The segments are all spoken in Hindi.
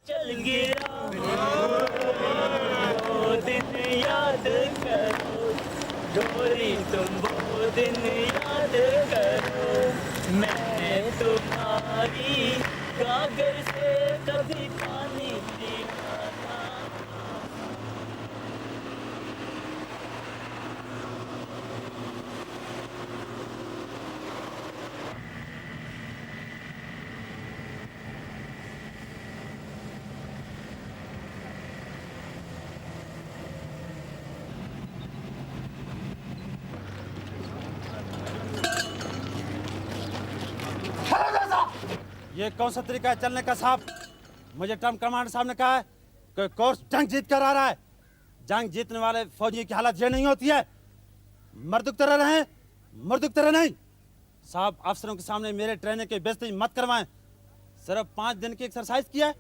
चल गिरा वो दिन याद करो, डोरी तुम वो दिन याद करो, मैं तुम्हारी गागर से कभी पानी पीता था। ये कौन सा तरीका है चलने का साहब? मुझे टर्म कमांडर साहब ने कहा है कि कोर्स जंग जीत कर आ रहा है। जंग जीतने वाले फौजियों की हालत ये नहीं होती है। मर्दुक तरह रहें, मर्दुक तरह नहीं। साहब अफसरों के सामने मेरे ट्रेनिंग की बेइज्जती मत करवाएं। सिर्फ 5 दिन की एक्सरसाइज की है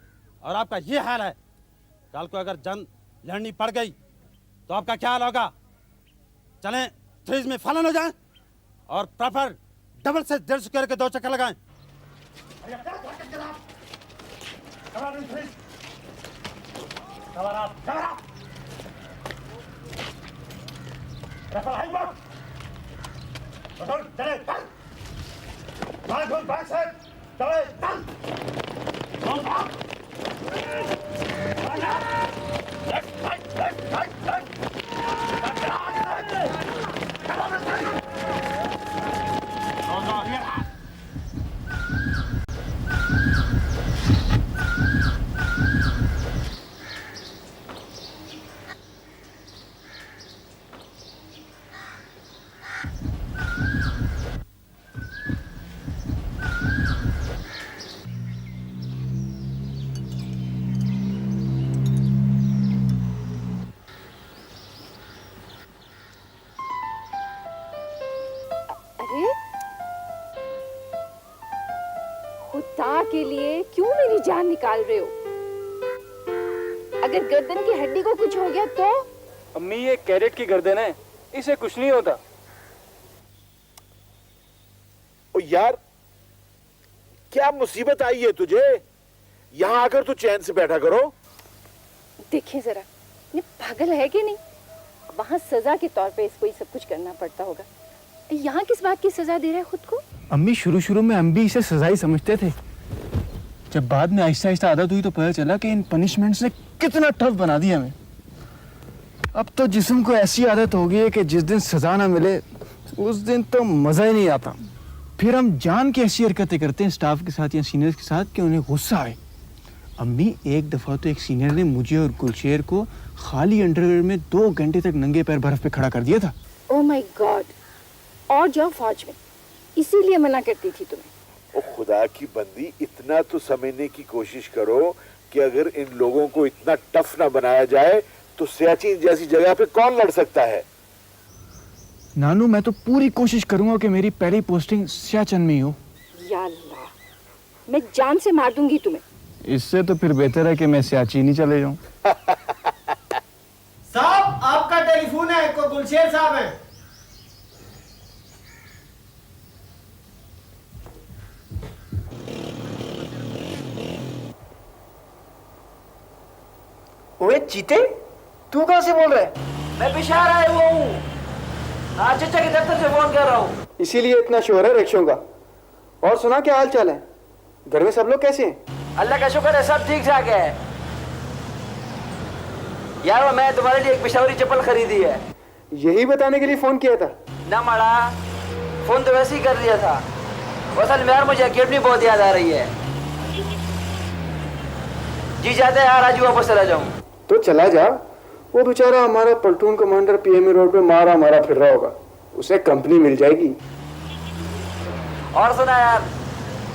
और आपका ये हाल है। कल को अगर जंग लड़नी पड़ गई तो आपका क्या हाल होगा? चलें थ्रीज में फलन हो जाएं और प्रॉपर डबल से 150 स्क्वायर के 2 चक्कर लगाएं। Cover up! Cover up! Rifle high mark! Baton, चले, चल! Back on back side! चले, चल! Long back! Line up! Left, right, left, right, left! Come on, this way! Go, here! खुदा के लिए क्यों मेरी जान निकाल रहे हो? अगर गर्दन की हड्डी को कुछ हो गया तो? अम्मी ये कैरेट की गर्दन है, इसे कुछ नहीं होता। ओ यार, क्या मुसीबत आई है तुझे? यहाँ आकर तू चैन से बैठा करो। देखिए जरा, ये पागल है कि नहीं? वहाँ सजा के तौर पे इसको ये सब कुछ करना पड़ता होगा। यहाँ किस बात की सजा दे रहा है खुद को? अम्मी शुरू में हम भी इसे सजा ही समझते थे। जब बाद में आहिस्ता आहिस्ता आदत हुई तो पता चला कि इन पनिशमेंट्स ने कितना टफ बना दिया हमें। अब तो जिस्म को ऐसी आदत हो गई है कि जिस दिन सजा ना मिले उस दिन तो मजा ही नहीं आता। फिर हम जान के ऐसी हरकतें करते हैं स्टाफ के साथ या सीनियर्स के साथ कि उन्हें गुस्सा आए। अम्मी एक दफा तो एक सीनियर ने मुझे और गुलशेर को खाली अंडरवेयर में 2 घंटे तक नंगे पैर बर्फ पे खड़ा कर दिया था। Oh my God! और जाओ फौज में, इसीलिए मना करती थी तुम्हें। ओ खुदा की बंदी, इतना तो समझने की कोशिश करो कि अगर इन लोगों को इतना टफ ना बनाया जाए तो सियाचिन जैसी जगह पे कौन लड़ सकता है? नानू मैं तो पूरी कोशिश करूंगा कि मेरी पहली पोस्टिंग सियाचिन में ही हो। या अल्लाह, मैं जान से मार दूंगी तुम्हें। इससे तो फिर बेहतर है कि मैं सियाचिन ही चले जाऊं। साहब आपका टेलीफोन है, को गुलशेर साहब है। ओए चीते, तू कहां से बोल रहा है? मैं पेशावर आया हुआ हूँ। हाँ चचा के दफ्तर से फोन कर रहा हूँ। इसीलिए इतना शोर है रिक्शों का। और सुना क्या हाल चाल है? घर में सब लोग कैसे हैं? अल्लाह का शुक्र है, सब ठीक ठाक है। यार मैं तुम्हारे लिए एक पेशावरी चप्पल खरीदी है। यही बताने के लिए फोन किया था? ना माड़ा, फोन तो वैसे ही कर दिया था। असल में यार मुझे अकेडमी बहुत याद आ रही है। जी चाहते हैं यार आज वापस चला जाऊँ। तो चला जा। वो बेचारा हमारा प्लेटून कमांडर पीएमए रोड पे मारा फिर रहा होगा, उसे कंपनी मिल जाएगी। और सुना यार,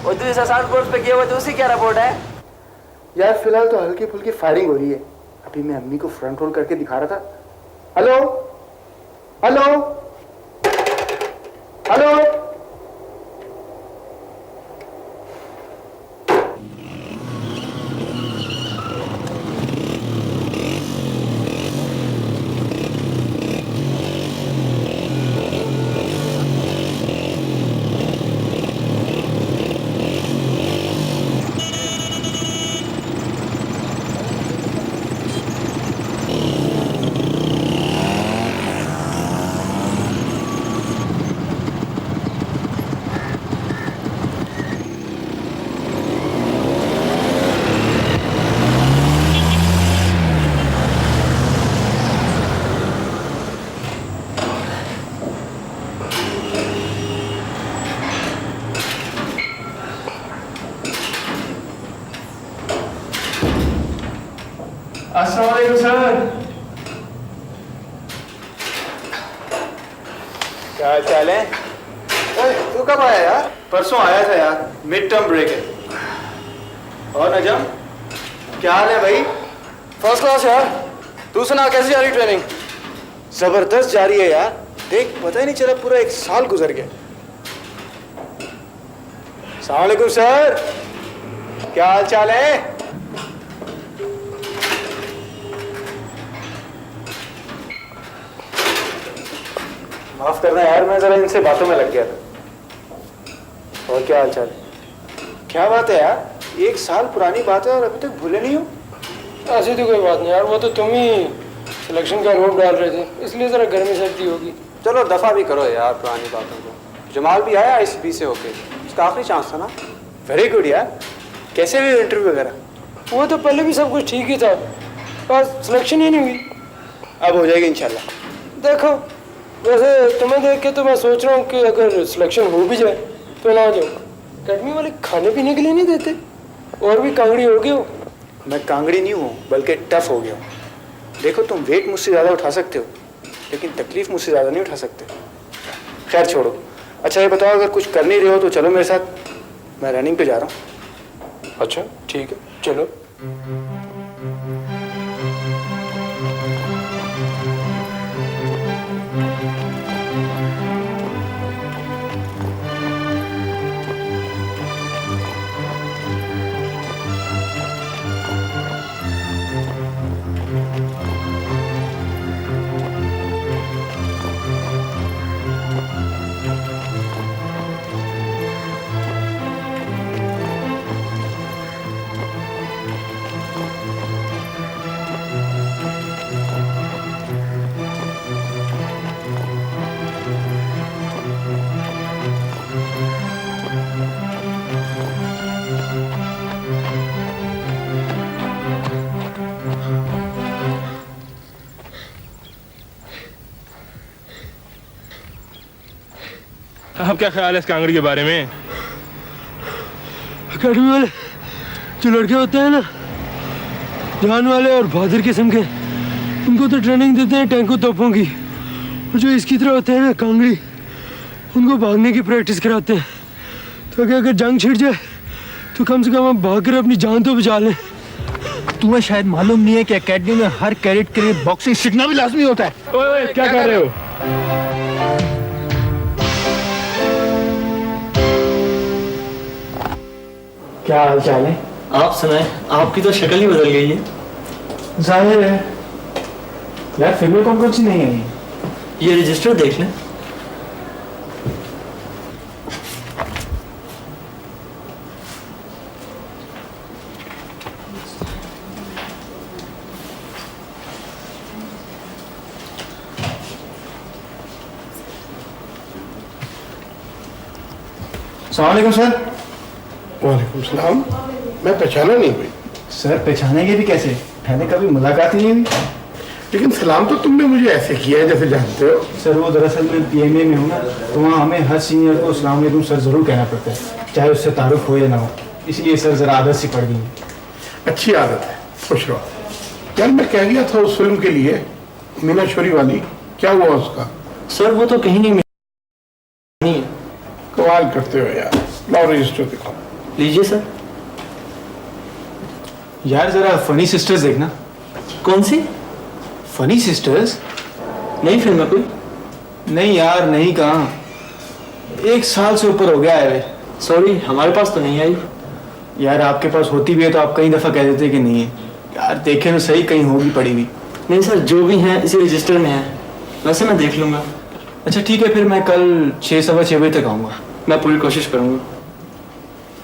वो दूसरे साउंड कोर्स पे गए हुए तो उसी क्या रिपोर्ट है? यार फिलहाल तो हल्की फुल्की फायरिंग हो रही है। अभी मैं अम्मी को फ्रंट रोल करके दिखा रहा था। Hello hello hello. अस्सलाम वालेकुम सर। क्या हाल चाल है? तू कब आया यार? परसों आया था यार, मिड टर्म ब्रेक है। और नजम क्या हाल है भाई? फर्स्ट क्लास यार। तू सुना कैसी जा रही ट्रेनिंग? जबरदस्त जारी है यार। देख पता ही नहीं चला पूरा 1 साल गुजर गया। अस्सलाम वालेकुम सर, क्या हाल चाल है? माफ करना यार, मैं जरा इनसे बातों में लग गया था। और क्या हाल चाल है? क्या बात है यार, 1 साल पुरानी बात है और अभी तक भूले नहीं हो? ऐसी तो कोई बात नहीं यार, वो तो तुम ही सिलेक्शन का रोप डाल रहे थे, इसलिए जरा गर्मी सर्दी होगी। चलो दफा भी करो यार पुरानी बातों को। जमाल भी आया ICB से होके, उसका आखिरी चांस था ना। वेरी गुड यार। कैसे हुई इंटरव्यू वगैरह? वो तो पहले भी सब कुछ ठीक ही था, बस सिलेक्शन ही नहीं हुई। अब हो जाएगी इंशाल्लाह। देखो वैसे तुम्हें देख के तो मैं सोच रहा हूँ कि अगर सिलेक्शन हो भी जाए तो ना जाओ। अकेडमी वाले खाने पीने के लिए नहीं देते, और भी कांगड़ी हो गए हो। मैं कांगड़ी नहीं हूँ बल्कि टफ हो गया हूँ। देखो तुम वेट मुझसे ज़्यादा उठा सकते हो, लेकिन तकलीफ मुझसे ज़्यादा नहीं उठा सकते। खैर छोड़ो। अच्छा ये बताओ, अगर कुछ कर नहीं रहे हो तो चलो मेरे साथ, मैं रनिंग पे जा रहा हूँ। अच्छा ठीक है चलो। आप क्या ख्याल है इस कांगड़ी के बारे में? अकेडमी वाले जो लड़के होते हैं ना, जान वाले और बहादुर किस्म के, उनको तो ट्रेनिंग देते हैं टैंकों तोपों की, और जो इसकी तरह होते हैं ना कांगड़ी, उनको भागने की प्रैक्टिस कराते हैं, ताकि अगर जंग छिड़ जाए तो कम से कम हम भाग कर अपनी जान तो बचा लें। तुम्हें शायद मालूम नहीं है कि एकेडमी में हर कैडेट के लिए बॉक्सिंग सीखना भी लाजमी होता है। ओए क्या कर रहे हो? क्या हाल चाल है? आप सुनाए, आपकी तो शक्ल ही बदल गई है। जाहिर है यार, फिल्में कौन कौन सी नहीं आई? ये रजिस्टर देख लें। अस्सलाम वालेकुम सर। वालेकुम सलाम। मैं पहचाना नहीं भाई। सर पहचानेंगे भी कैसे, पहले कभी मुलाकात ही नहीं हुई। लेकिन सलाम तो तुमने मुझे ऐसे किया है जैसे जानते हो। सर वो दरअसल मैं PMA में हूँ ना, तो वहाँ हमें हर सीनियर को अस्सलाम वालेकुम सर ज़रूर कहना पड़ता है, चाहे उससे तारुफ हो या ना हो। इसलिए सर ज़रा आदत सी पड़ गई है। अच्छी आदत है, खुश रहो। यार मैं कह गया था उस फिल्म के लिए, मीना शोरी वाली, क्या हुआ उसका? सर वो तो कहीं नहीं है। कमाल करते हो यार। लाओ रजिस्टर दिखाओ। लीजिए सर। यार ज़रा फनी सिस्टर्स देखना। कौन सी? Funny sisters? नई फिल्म है कोई? नहीं यार, नहीं कहाँ, 1 साल से ऊपर हो गया है। सॉरी हमारे पास तो नहीं आई। यार आपके पास होती भी है तो आप कई दफ़ा कह देते कि नहीं है। यार देखे तो सही, कहीं होगी पड़ी हुई। नहीं सर, जो भी है इसी रजिस्टर में है, वैसे मैं देख लूँगा। अच्छा ठीक है, फिर मैं कल 6 सवा 6 बजे तक आऊँगा। मैं पूरी कोशिश करूँगा।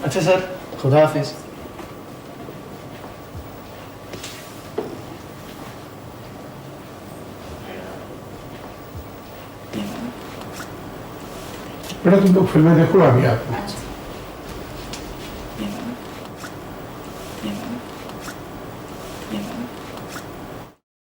अच्छा सर, खुदा हाफिज। बेटा तुम लोग फिल्में देखो अभी आपने।